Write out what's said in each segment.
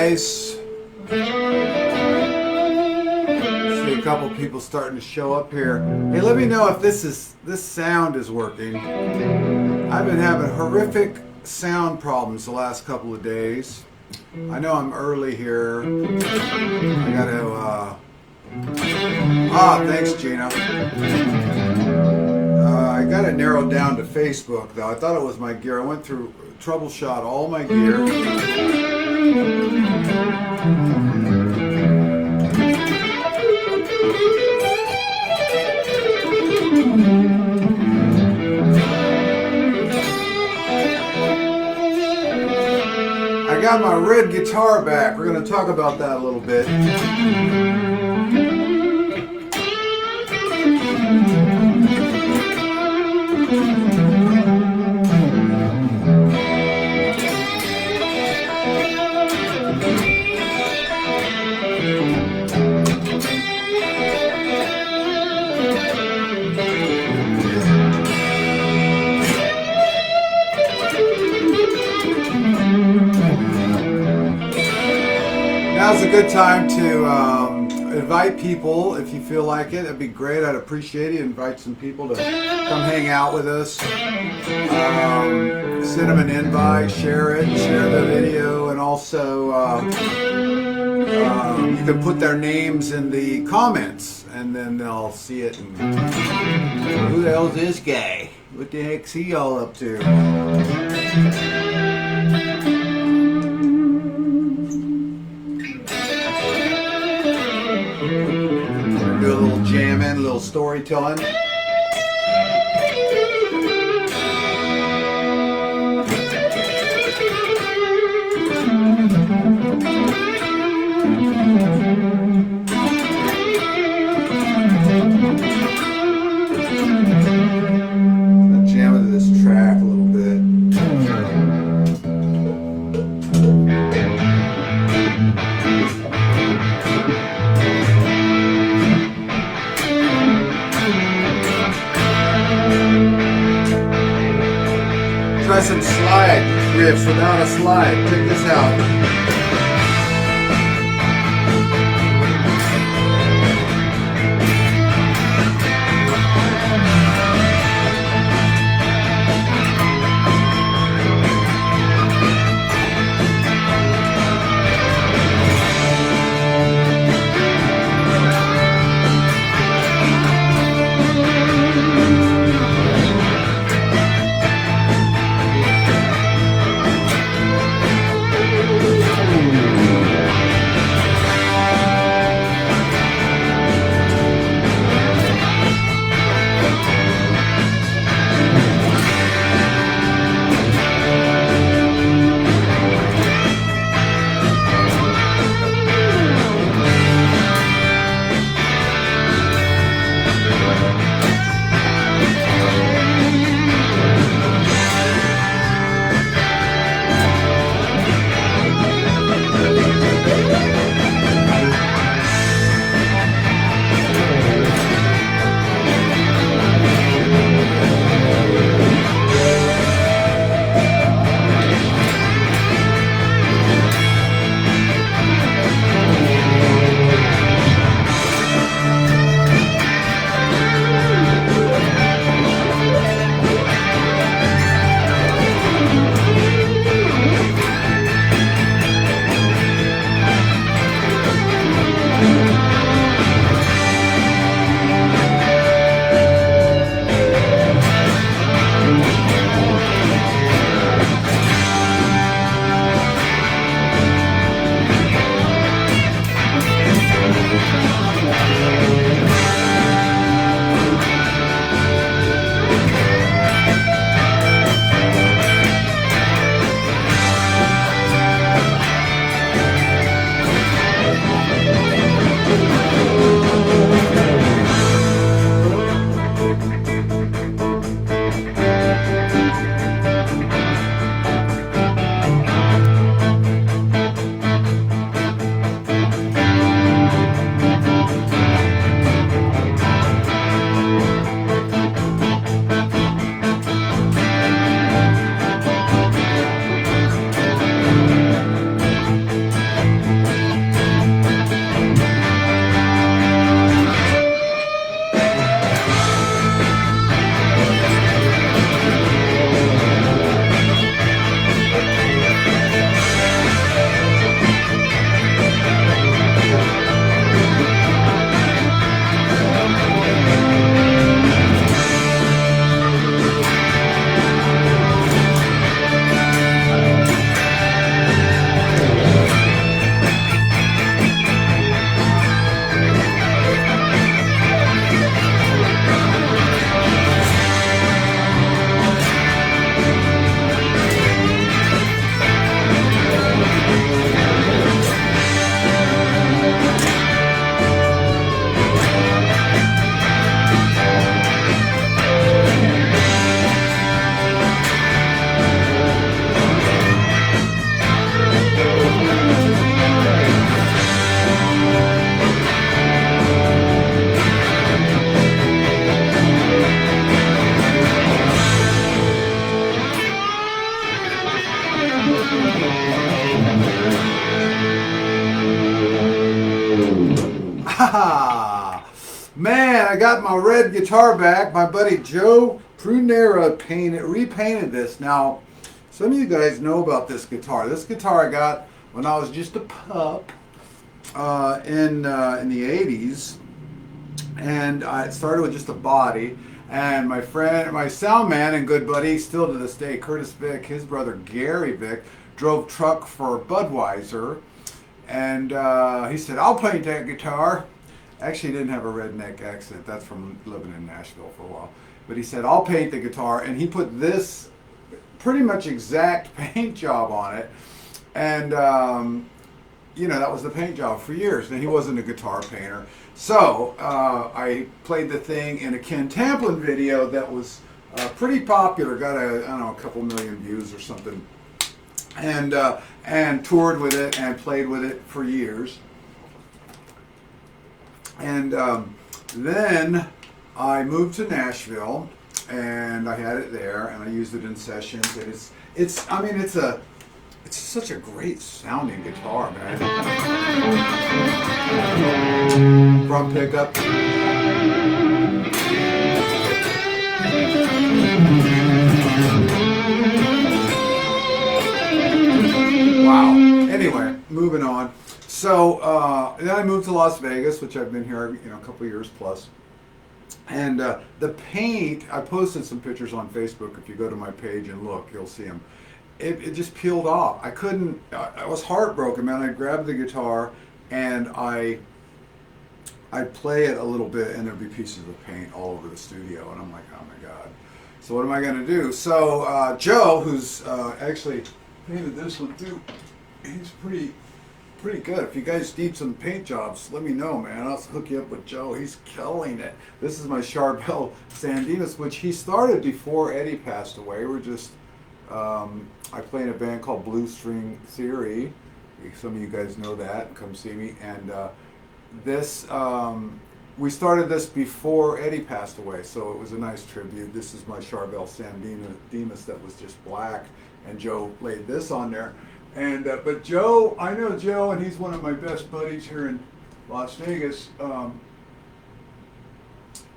guys. See a couple people starting to show up here. Hey, let me know if this sound is working. I've been having horrific sound problems the last couple of days. I know I'm early here. I gotta thanks Gina. I got it narrowed down to Facebook though. I thought it was my gear. I went through, troubleshot all my gear. I got my red guitar back. We're going to talk about that a little bit. Now's a good time to invite people if you feel like it. It'd be great. I'd appreciate it. Invite some people to come hang out with us. Send them an invite, share it, share the video, and also you can put their names in the comments and then they'll see it. And, who the hell's this guy? What the heck's he all up to? Do a little jamming, a little storytelling. Jam into this track a little bit. Try some slide riffs without a slide. Check this out. Man, I got my red guitar back. My buddy Joe Prunera repainted this. Now, some of you guys know about this guitar. This guitar I got when I was just a pup in the 80s. And it started with just a body. And my friend, my sound man and good buddy, still to this day, Curtis Vick, his brother Gary Vick, drove truck for Budweiser. And he said, I'll paint that guitar. Actually, he didn't have a redneck accent. That's from living in Nashville for a while. But he said, I'll paint the guitar. And he put this pretty much exact paint job on it. And, that was the paint job for years. And he wasn't a guitar painter. So I played the thing in a Ken Tamplin video that was pretty popular. Got a couple million views or something. And toured with it and played with it for years. And then I moved to Nashville, and I had it there, and I used it in sessions. And it's such a great sounding guitar, man. Front pickup. Wow. Anyway, moving on. So then I moved to Las Vegas, which I've been here, a couple years plus. And the paint, I posted some pictures on Facebook. If you go to my page and look, you'll see them. It just peeled off. I was heartbroken, man. I grabbed the guitar and I'd play it a little bit and there'd be pieces of paint all over the studio. And I'm like, oh my God. So what am I going to do? So Joe, who's actually painted this one too, he's pretty good. If you guys need some paint jobs, let me know, man. I'll hook you up with Joe. He's killing it. This is my Charbel San Dimas, which he started before Eddie passed away. We're just, I play in a band called Blue String Theory. Some of you guys know that. Come see me. And we started this before Eddie passed away, so it was a nice tribute. This is my Charbel San Dimas that was just black, and Joe laid this on there. And but Joe, I know Joe, and he's one of my best buddies here in Las Vegas.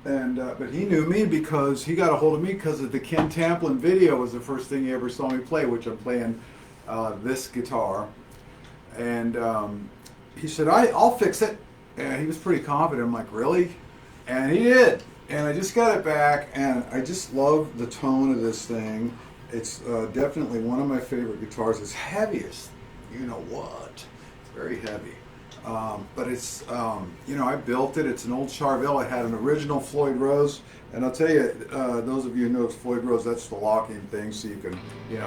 But he knew me because he got a hold of me because of the Ken Tamplin video was the first thing he ever saw me play, which I'm playing this guitar. And he said, I'll fix it. And he was pretty confident. I'm like, really? And he did. And I just got it back, and I just love the tone of this thing. It's definitely one of my favorite guitars. It's heavy as you know what. It's very heavy. But it's, I built it. It's an old Charbel. It had an original Floyd Rose. And I'll tell you, those of you who know it's Floyd Rose, that's the locking thing, so you can, make it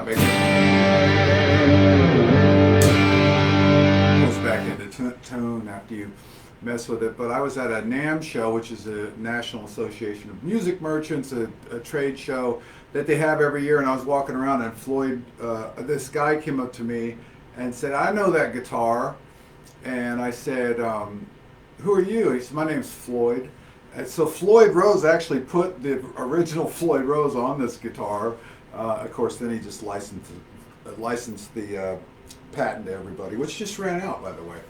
goes back into tune after you mess with it. But I was at a NAMM show, which is a National Association of Music Merchants, a trade show that they have every year, and I was walking around, and Floyd, this guy came up to me and said, I know that guitar. And I said, who are you? He said, my name's Floyd. And so Floyd Rose actually put the original Floyd Rose on this guitar. Of course, then he just licensed the patent to everybody, which just ran out, by the way,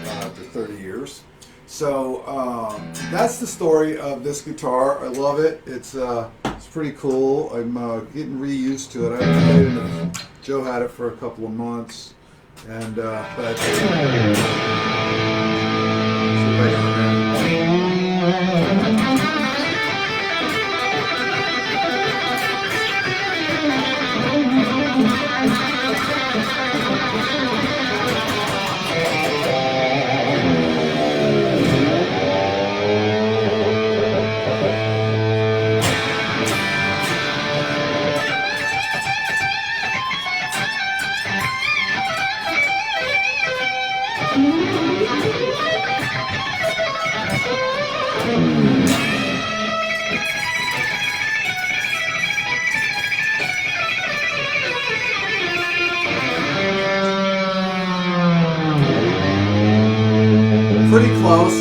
after 30 years. So that's the story of this guitar. I love it. It's pretty cool. I'm getting reused to it. I haven't played it. Joe had it for a couple of months, and but pretty close.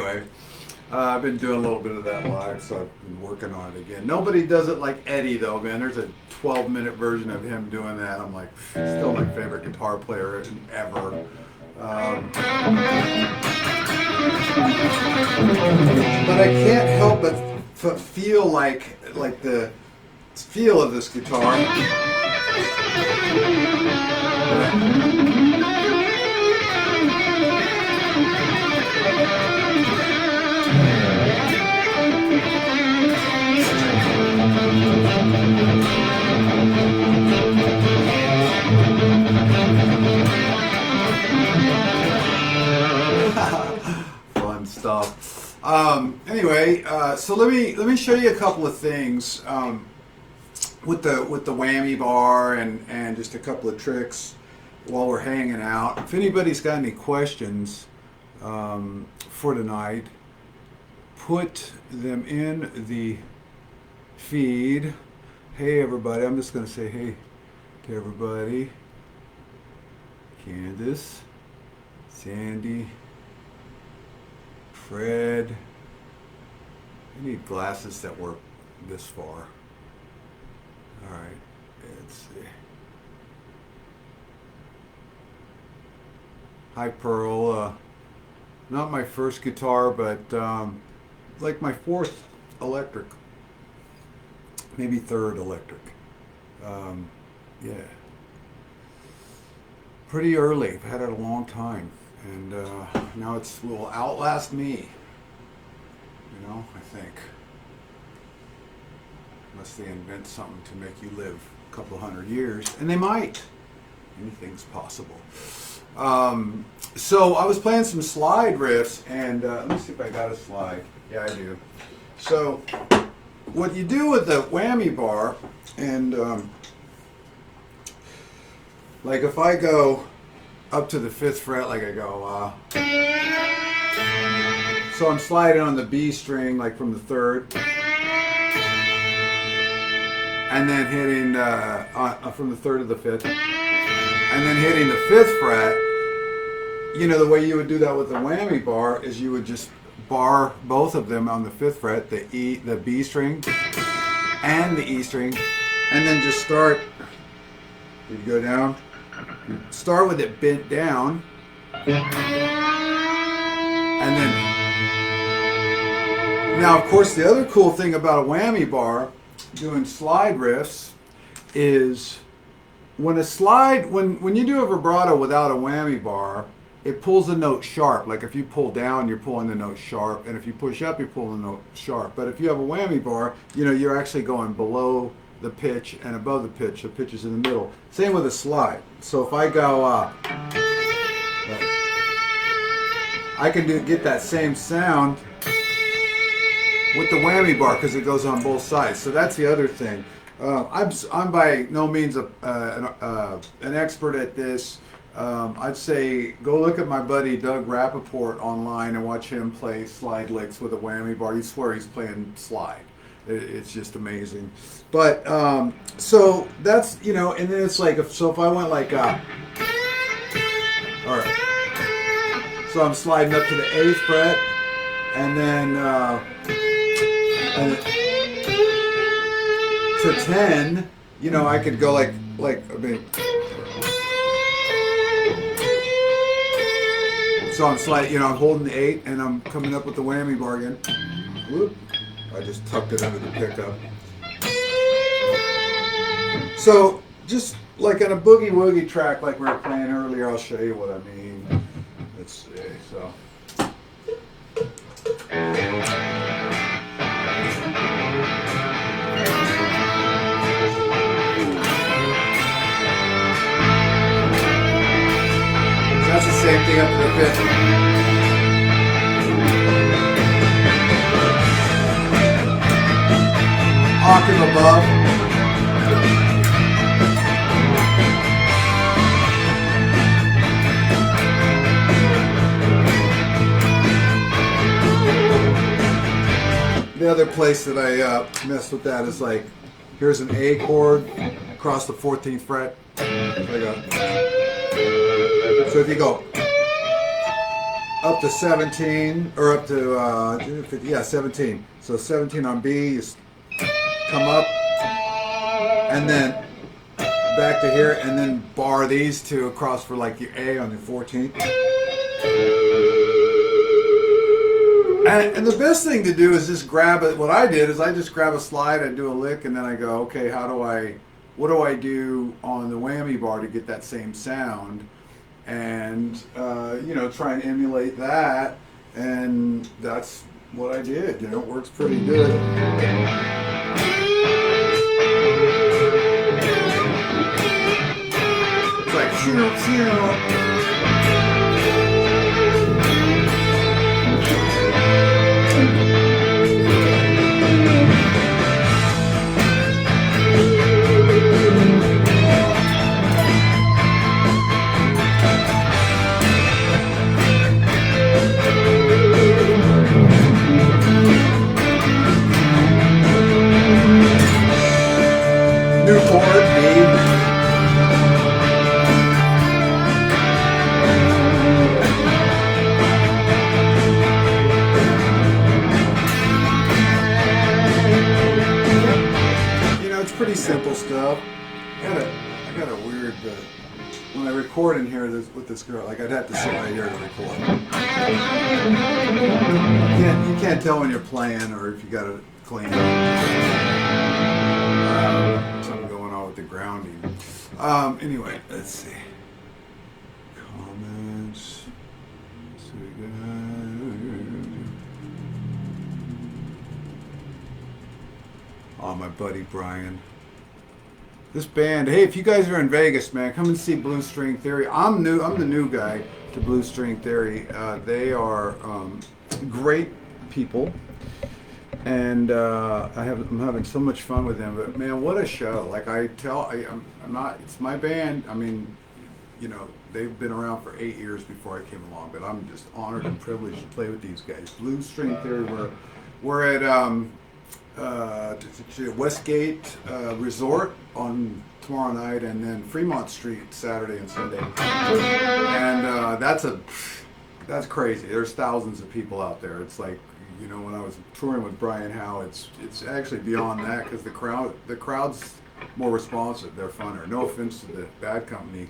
anyway, I've been doing a little bit of that live, so I've been working on it again. Nobody does it like Eddie, though, man. There's a 12-minute version of him doing that. I'm like, still my favorite guitar player ever. But I can't help but feel like the feel of this guitar. Fun stuff. Anyway, so let me show you a couple of things with the whammy bar and just a couple of tricks while we're hanging out. If anybody's got any questions for tonight, put them in the feed. Hey everybody, I'm just going to say hey to everybody. Candace, Sandy, Fred. I need glasses that work this far. Alright, let's see. Hi Pearl. Not my first guitar, but like my fourth electric. Maybe third electric. Yeah. Pretty early. I've had it a long time. And now will outlast me. You know, I think. Unless they invent something to make you live a couple hundred years. And they might. Anything's possible. So I was playing some slide riffs, and let me see if I got a slide. Yeah, I do. So what you do with the whammy bar, and like if I go up to the 5th fret, like I go, so I'm sliding on the B string, like from the 3rd, and then hitting from the 3rd to the 5th, and then hitting the 5th fret. You know, the way you would do that with the whammy bar is you would just bar both of them on the 5th fret, the B string and the E string, and then just start. You go down. You start with it bent down, and then. Now, of course, the other cool thing about a whammy bar, doing slide riffs, is when you do a vibrato without a whammy bar, it pulls the note sharp. Like if you pull down, you're pulling the note sharp, and if you push up, you're pulling the note sharp. But if you have a whammy bar, you know, you're actually going below the pitch and above the pitch. The pitch is in the middle. Same with a slide. So if I go, I can get that same sound with the whammy bar because it goes on both sides. So that's the other thing. I'm by no means an expert at this. I'd say go look at my buddy Doug Rappaport online and watch him play slide licks with a whammy bar. You swear he's playing slide. It's just amazing. But so that's, you know, and then it's like if I went like all right. So I'm sliding up to the 8th fret, and then to 10, you know, I could go like I mean. So I'm sliding, you know, I'm holding the 8 and I'm coming up with the whammy bar again. Whoop. I just tucked it under the pickup. So just like on a boogie woogie track like we were playing earlier, I'll show you what I mean. Let's see, so. That's the same thing up to the 5th. Octave above. The other place that I mess with that is like, here's an A chord across the 14th fret. So if you go, up to 17, or up to 50, yeah, 17. So 17 on B, you come up, and then back to here, and then bar these two across for like your A on the 14th. And the best thing to do is just grab it. What I did is I just grab a slide, I do a lick, and then I go, okay, what do I do on the whammy bar to get that same sound? And, try and emulate that. And that's what I did. It works pretty good. It's like, new chord, B. It's pretty simple stuff. I got a weird, when I record in here with this girl, like I'd have to sit right here to record. You can't tell when you're playing or if you got to clean up. Something going on with the grounding. Anyway, let's see. Comments. Let's see what we got. Oh, my buddy Brian. This band, hey, if you guys are in Vegas, man, come and see Blue String Theory. I'm the new guy to Blue String Theory. They are great people, and I'm having so much fun with them. But man, what a show! Like I'm not. It's my band. I mean, they've been around for 8 years before I came along. But I'm just honored and privileged to play with these guys. Blue String Theory. We're at Westgate Resort on tomorrow night, and then Fremont Street Saturday and Sunday. And that's crazy. There's thousands of people out there. It's like, when I was touring with Brian Howe, it's actually beyond that, because the crowd's more responsive. They're funner. No offense to the Bad Company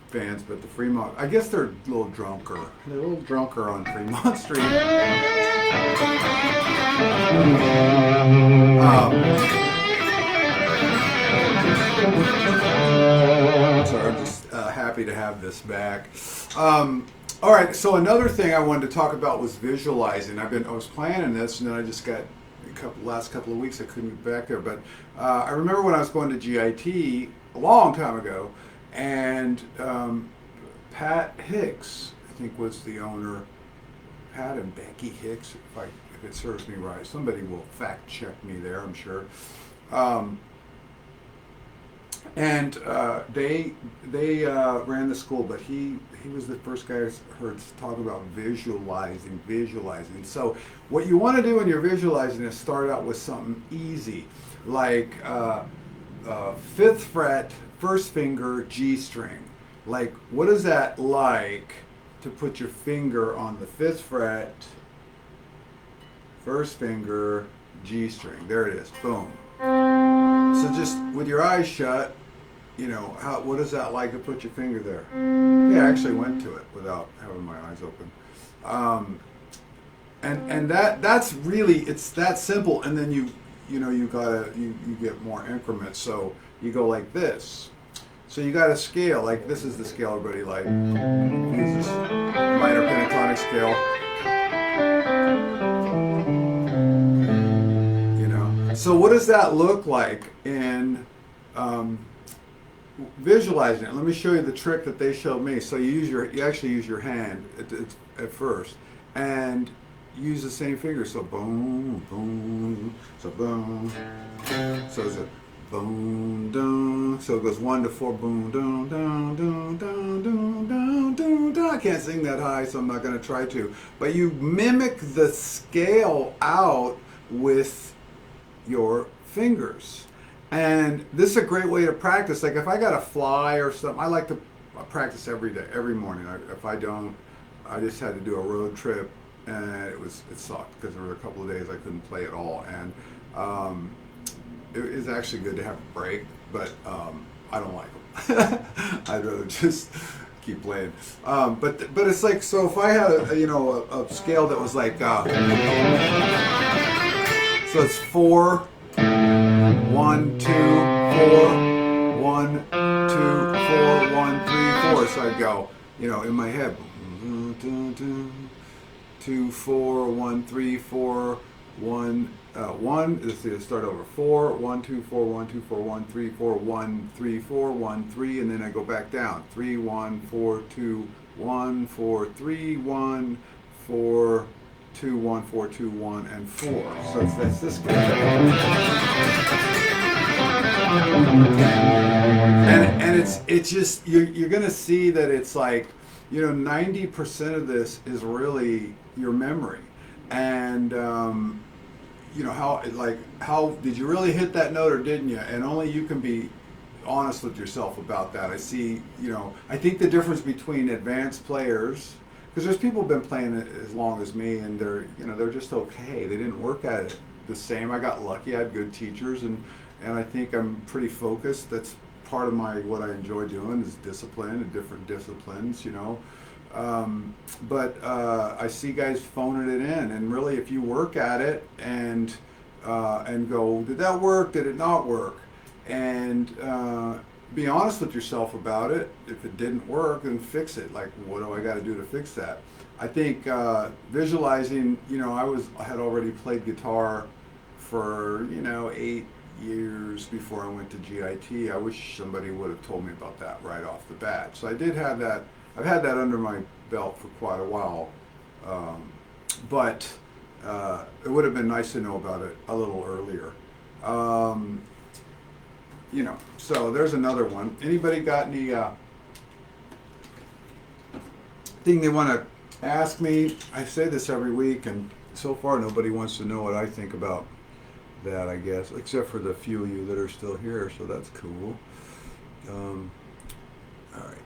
fans, but the Fremont, I guess they're a little drunker. They're a little drunker on Fremont Street. Sorry, I'm just happy to have this back. All right, so another thing I wanted to talk about was visualizing. I was planning this, and then I just got last couple of weeks I couldn't get back there. But I remember when I was going to GIT a long time ago, and Pat Hicks, I think, was the owner. Pat and Becky Hicks, if it serves me right. Somebody will fact check me there, I'm sure. And they ran the school, but he was the first guy I heard talk about visualizing. So what you want to do when you're visualizing is start out with something easy, like 5th fret, 1st finger, G string. Like, what is that like to put your finger on the 5th fret, 1st finger, G string? There it is. Boom. So just with your eyes shut, what is that like to put your finger there? Yeah, I actually went to it without having my eyes open. And that's really, it's that simple. And then you get more increments. So you go like this. So you got a scale, like this is the scale everybody like. This is minor pentatonic scale. So what does that look like in visualizing it? Let me show you the trick that they showed me. So you actually use your hand at first, and use the same finger. So boom, boom, so boom. So it's a boom, dun. So it goes 1 to 4, boom, dun, dun, dun, dun, dun, dun, dun, dun. I can't sing that high, so I'm not going to try to. But you mimic the scale out with your fingers. And this is a great way to practice. Like if I got a fly or something, I like to practice every day, every morning. If I don't, I just had to do a road trip, and it sucked because there were a couple of days I couldn't play at all, and it is actually good to have a break, but I don't like them. I'd rather just keep playing. But it's like, so if I had a scale that was like so it's 4, 1, 2, 4, 1, 2, 4, 1, 3, 4. So I'd go, in my head, 2, 4, 1, 3, 4, 1, 1. Let's see, let's start over. 4, 1, 2, 4, 1, 2, 4, 1, 3, 4, 1, 3, 4, 1, 3, and then I go back down. 3, 1, 4, 2, 1, 4, 3, 1, 4, 2, 1, 4, 2, 1, and 4. So that's this guy. And it's just, you're gonna see that it's like, 90% of this is really your memory, and how did you really hit that note or didn't you? And only you can be honest with yourself about that. I see, I think the difference between advanced players, because there's people who've been playing it as long as me, and they're just okay. They didn't work at it the same. I got lucky. I had good teachers, and I think I'm pretty focused. That's part of what I enjoy doing is discipline and different disciplines, but I see guys phoning it in, and really, if you work at it and go, did that work? Did it not work? And be honest with yourself about it. If it didn't work, then fix it. Like, what do I got to do to fix that? I think visualizing. I had already played guitar for 8 years before I went to GIT. I wish somebody would have told me about that right off the bat. So I did have that. I've had that under my belt for quite a while, but it would have been nice to know about it a little earlier. So there's another one. Anybody got any thing they want to ask me? I say this every week, and so far nobody wants to know what I think about that, I guess, except for the few of you that are still here, so that's cool. All right,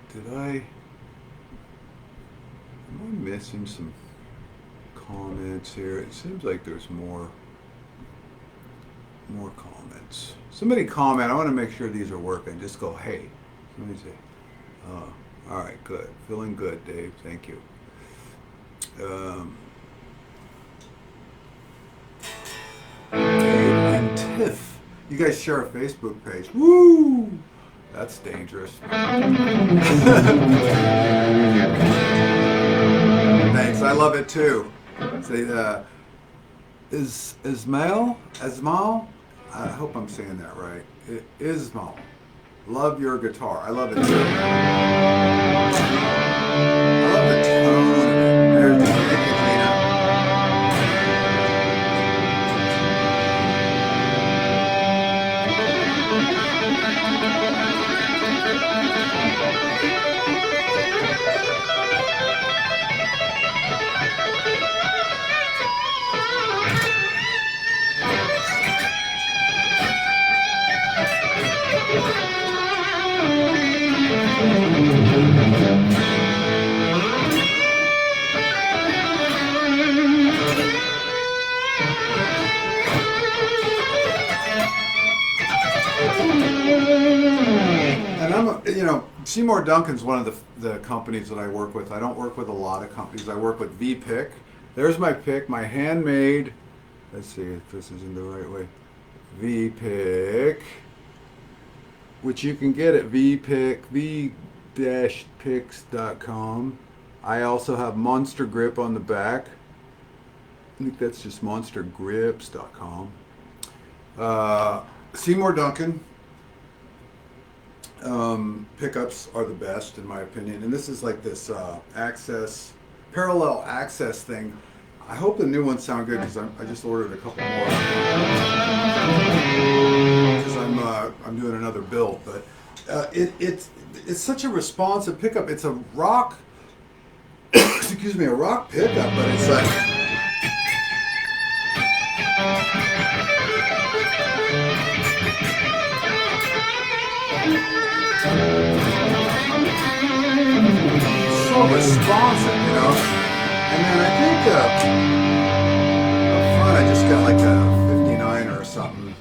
am I missing some comments here? It seems like there's more comments. Somebody comment. I want to make sure these are working. Just go, hey. Let me see. All right, good. Feeling good, Dave. Thank you. And Tiff. You guys share a Facebook page. Woo! That's dangerous. Thanks. I love it too. Say, Ismail? I hope I'm saying that right. Ismail. Love your guitar. I love it too. I love the tone of it. There's the Gina. Seymour Duncan's one of the companies that I work with. I don't work with a lot of companies. I work with V-Pick. There's my pick, my handmade. Let's see if this is in the right way. V-Pick, which you can get at v-picks.com. I also have Monster Grip on the back. I think that's just monstergrips.com. Seymour Duncan. Pickups are the best in my opinion, and this is like this parallel access thing. I hope the new ones sound good because I just ordered a couple more because I'm doing another build. But it's such a responsive pickup. It's a rock, excuse me, a rock pickup, but it's like. So responsive, And I think up front I just got like a 59 or something.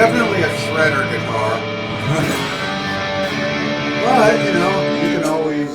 Definitely a shredder guitar. But, you know, you can always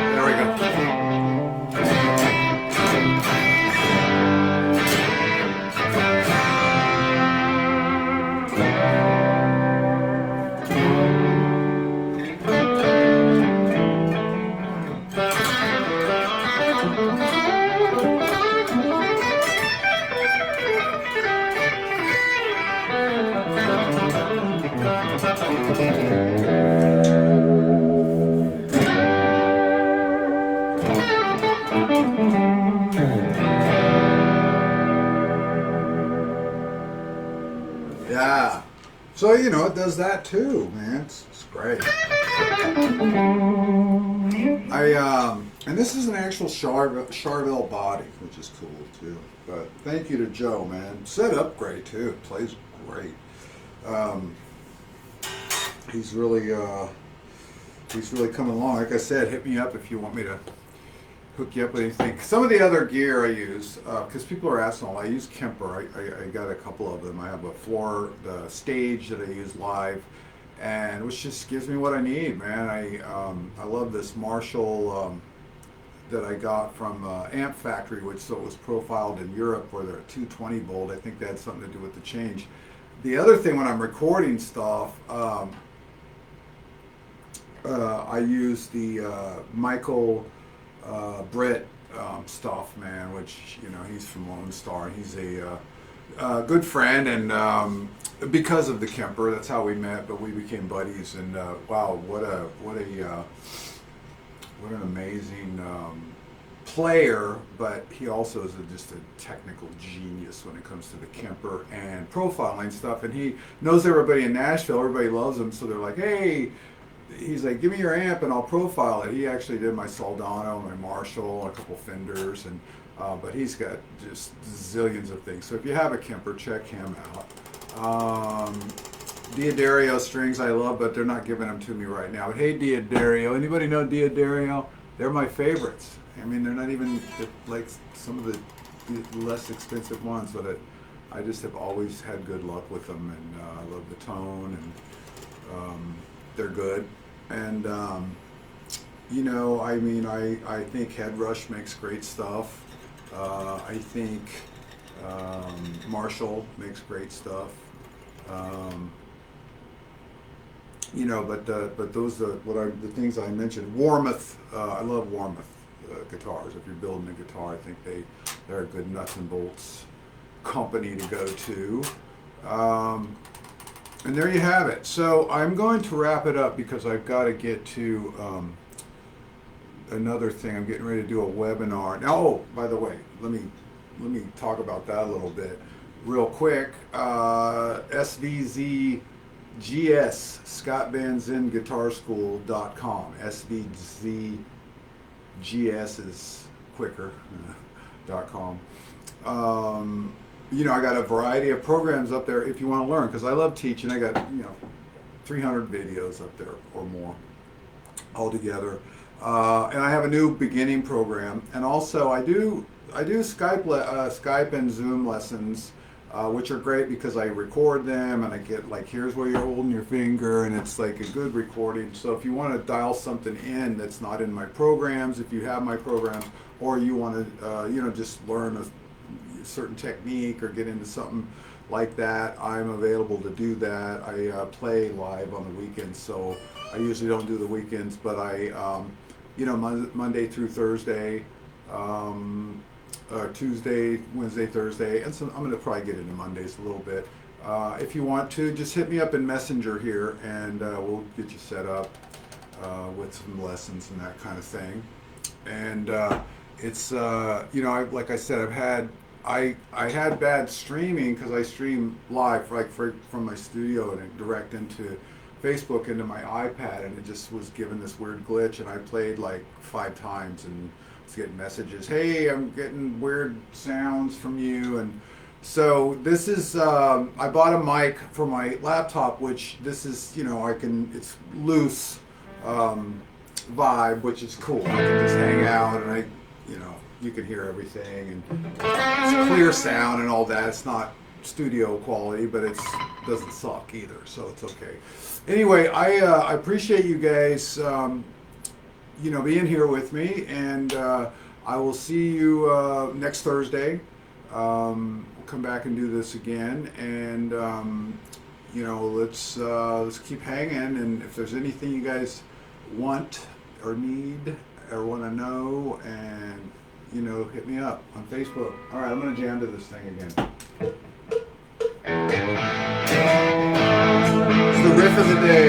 there we go. Yeah. So, you know, it does that too, man. It's great. And this is an actual Charvel body, which is cool too. But thank you to Joe, man. Set up great too. Plays great. He's really coming along. Like I said, hit me up if you want me to hook you up with anything. Some of the other gear I use, because people are asking, I use Kemper. I got a couple of them. I have the stage that I use live, and which just gives me what I need, man. I love this Marshall that I got from Amp Factory, which so it was profiled in Europe where they're 220 volt. I think that had something to do with the change. The other thing when I'm recording stuff, I use the Michael Britt stuff, man, which, you know, he's from Lone Star. He's a good friend, and because of the Kemper, that's how we met. But we became buddies, and wow, what an amazing player, but he also is just a technical genius when it comes to the Kemper and profiling stuff. And he knows everybody in Nashville. Everybody loves him, so they're like, hey, he's like, give me your amp and I'll profile it. He actually did my Soldano, my Marshall, a couple Fenders, and but he's got just zillions of things. So if you have a Kemper, check him out. Diodario strings I love, but they're not giving them to me right now. But hey, Diodario, anybody know Diodario? They're my favorites. I mean, they're not even like some of the less expensive ones, but I just have always had good luck with them, and I love the tone, and they're good. And you know, I mean, I think Headrush makes great stuff. I think Marshall makes great stuff. You know, but those are the things I mentioned. Warmoth, I love Warmoth guitars. If you're building a guitar, I think they're a good nuts and bolts company to go to. And there you have it. So I'm going to wrap it up because I've got to get to another thing. I'm getting ready to do a webinar. Now, oh, by the way, let me talk about that a little bit real quick. SVZGS, ScottVanZinGuitarSchool.com. SVZGS is quicker. .com. You know, I got a variety of programs up there if you want to learn, because I love teaching. I got, 300 videos up there or more altogether. And I have a new beginning program, and also I do Skype and Zoom lessons, which are great because I record them and I get like, here's where you're holding your finger, and it's like a good recording. So if you want to dial something in that's not in my programs, if you have my programs, or you want to just learn a certain technique or get into something like that, I'm available to do that. I play live on the weekends, so I usually don't do the weekends, but I Monday through Thursday, Tuesday, Wednesday, Thursday, and so I'm going to probably get into Mondays a little bit. If you want to, just hit me up in Messenger here, and we'll get you set up with some lessons and that kind of thing. And it's like I said, I had bad streaming because I stream live from my studio and direct into Facebook into my iPad, and it just was given this weird glitch, and I played like 5 times and was getting messages, hey, I'm getting weird sounds from you. And so this is I bought a mic for my laptop, which this is, it's loose vibe, which is cool. I can just hang out and you can hear everything, and it's clear sound and all that. It's not studio quality, but it doesn't suck either, so it's okay. Anyway, I appreciate you guys being here with me, and I will see you next Thursday. We'll come back and do this again, and let's keep hanging. And if there's anything you guys want or need or want to know, and hit me up on Facebook. All right, I'm going to jam to this thing again. It's the riff of the day.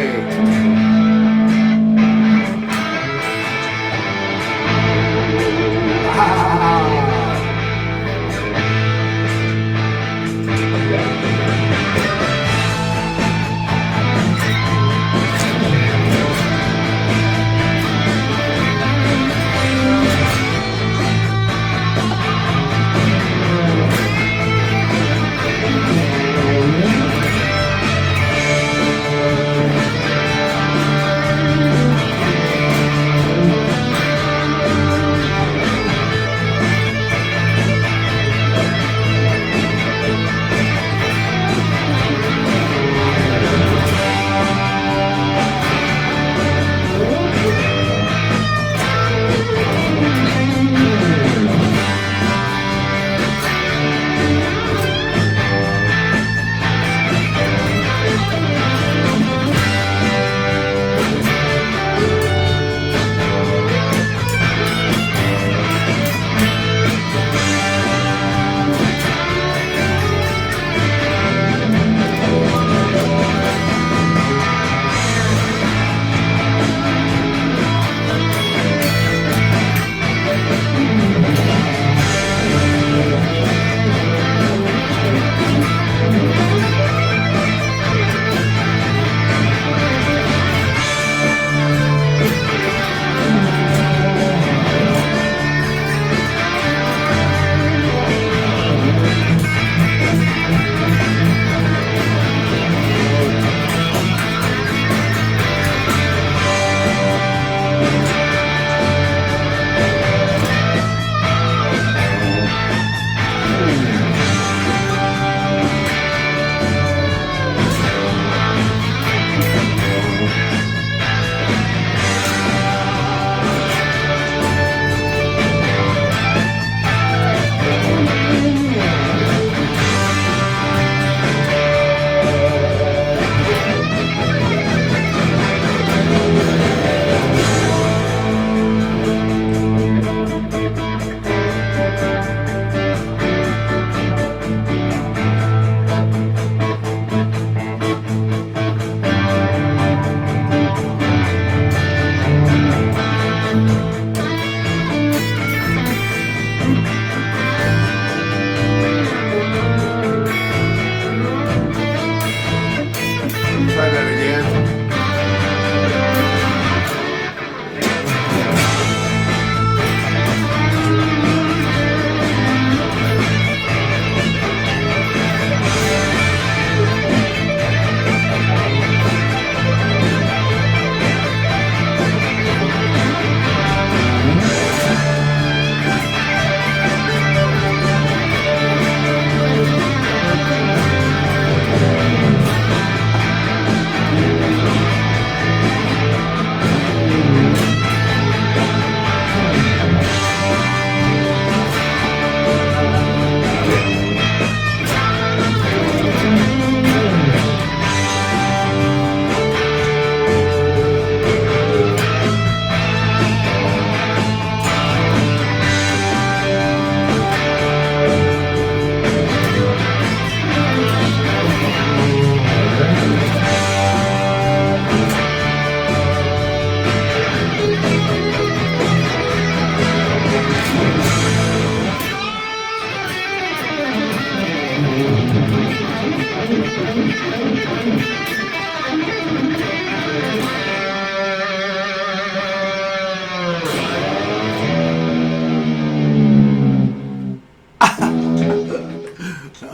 man.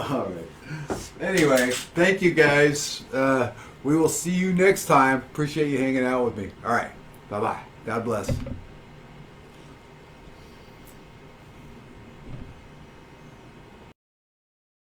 All right. Anyway, thank you guys. We will see you next time. Appreciate you hanging out with me. All right. Bye-bye. God bless.